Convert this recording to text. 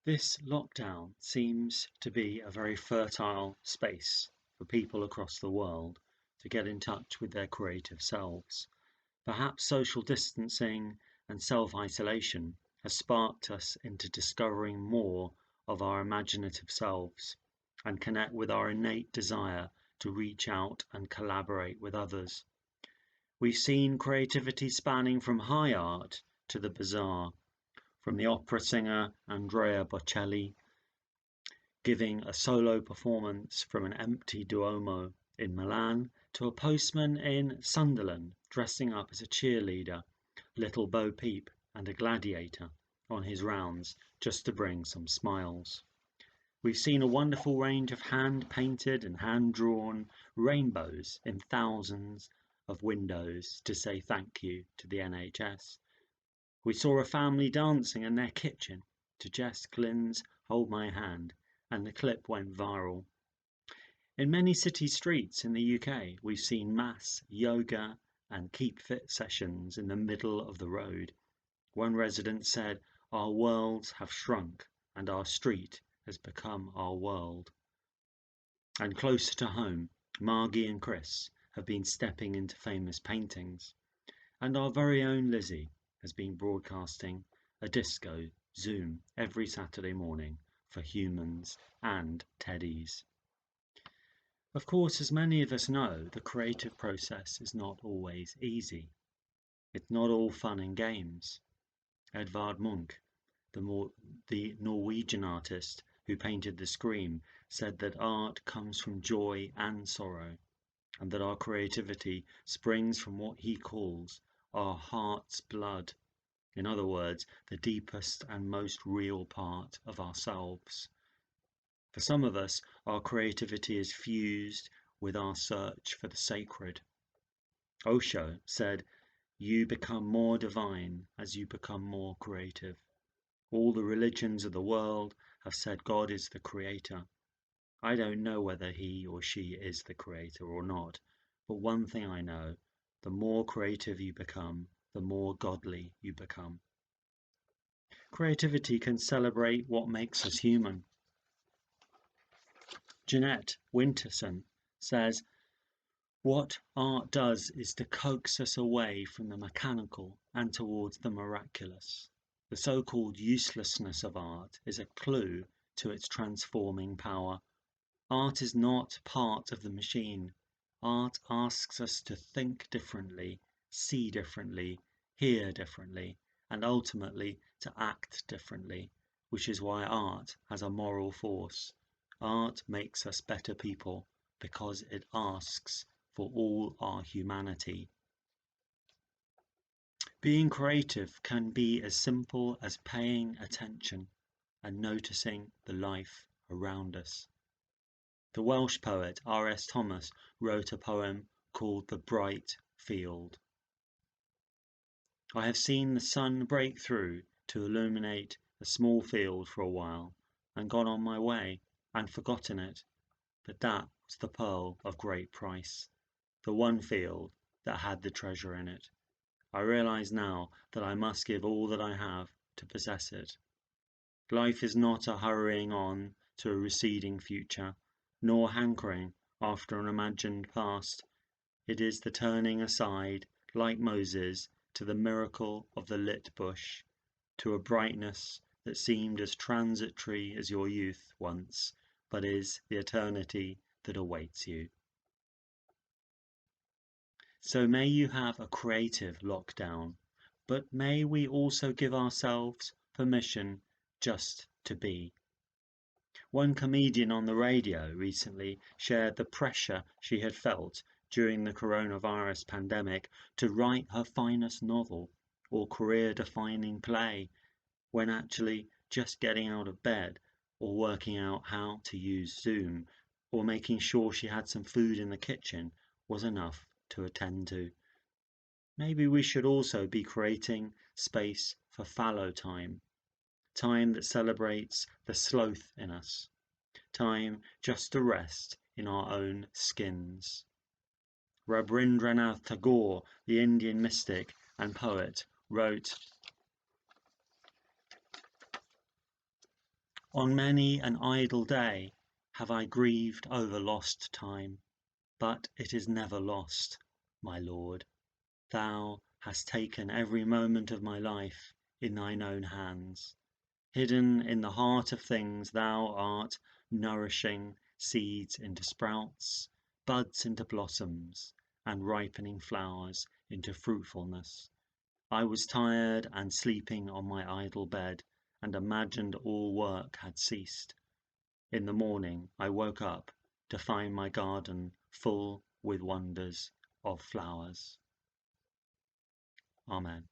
This lockdown seems to be a very fertile space for people across the world to get in touch with their creative selves. Perhaps social distancing and self-isolation has sparked us into discovering more of our imaginative selves and connect with our innate desire to reach out and collaborate with others. We've seen creativity spanning from high art to the bizarre, from the opera singer Andrea Bocelli giving a solo performance from an empty Duomo in Milan to a postman in Sunderland dressing up as a cheerleader, little Bo Peep and a Gladiator on his rounds just to bring some smiles. We've seen a wonderful range of hand-painted and hand-drawn rainbows in thousands of windows to say thank you to the NHS. We saw a family dancing in their kitchen to Jess Glynn's Hold My Hand, and the clip went viral. In many city streets in the UK, we've seen mass yoga and keep fit sessions in the middle of the road. One resident said, "Our worlds have shrunk and our street has become our world." And closer to home, Margie and Chris have been stepping into famous paintings. And our very own Lizzie has been broadcasting a disco Zoom every Saturday morning for humans and teddies. Of course, as many of us know, the creative process is not always easy. It's not all fun and games. Edvard Munch, the Norwegian artist who painted The Scream, said that art comes from joy and sorrow, and that our creativity springs from what he calls our heart's blood. In other words, the deepest and most real part of ourselves. For some of us, our creativity is fused with our search for the sacred. Osho said, "You become more divine as you become more creative." All the religions of the world have said God is the creator. I don't know whether he or she is the creator or not, but one thing I know, the more creative you become, the more godly you become. Creativity can celebrate what makes us human. Jeanette Winterson says, "What art does is to coax us away from the mechanical and towards the miraculous. The so-called uselessness of art is a clue to its transforming power. Art is not part of the machine. Art asks us to think differently, see differently, hear differently, and ultimately to act differently, which is why art has a moral force. Art makes us better people because it asks for all our humanity." Being creative can be as simple as paying attention and noticing the life around us. The Welsh poet R.S. Thomas wrote a poem called The Bright Field. "I have seen the sun break through to illuminate a small field for a while, and gone on my way, and forgotten it. But that was the pearl of great price, the one field that had the treasure in it. I realize now that I must give all that I have to possess it. Life is not a hurrying on to a receding future, nor hankering after an imagined past. It is the turning aside, like Moses, to the miracle of the lit bush, to a brightness that seemed as transitory as your youth once, but is the eternity that awaits you." So may you have a creative lockdown, but may we also give ourselves permission just to be. One comedian on the radio recently shared the pressure she had felt during the coronavirus pandemic to write her finest novel or career-defining play, when actually just getting out of bed or working out how to use Zoom or making sure she had some food in the kitchen was enough to attend to. Maybe we should also be creating space for fallow time, time that celebrates the sloth in us, time just to rest in our own skins. Rabindranath Tagore, the Indian mystic and poet, wrote, On many an idle day have I grieved over lost time, but it is never lost, my Lord. Thou hast taken every moment of my life in thine own hands. Hidden in the heart of things, thou art nourishing seeds into sprouts, buds into blossoms, and ripening flowers into fruitfulness. I was tired and sleeping on my idle bed, and imagined all work had ceased. In the morning I woke up to find my garden full with wonders of flowers. Amen.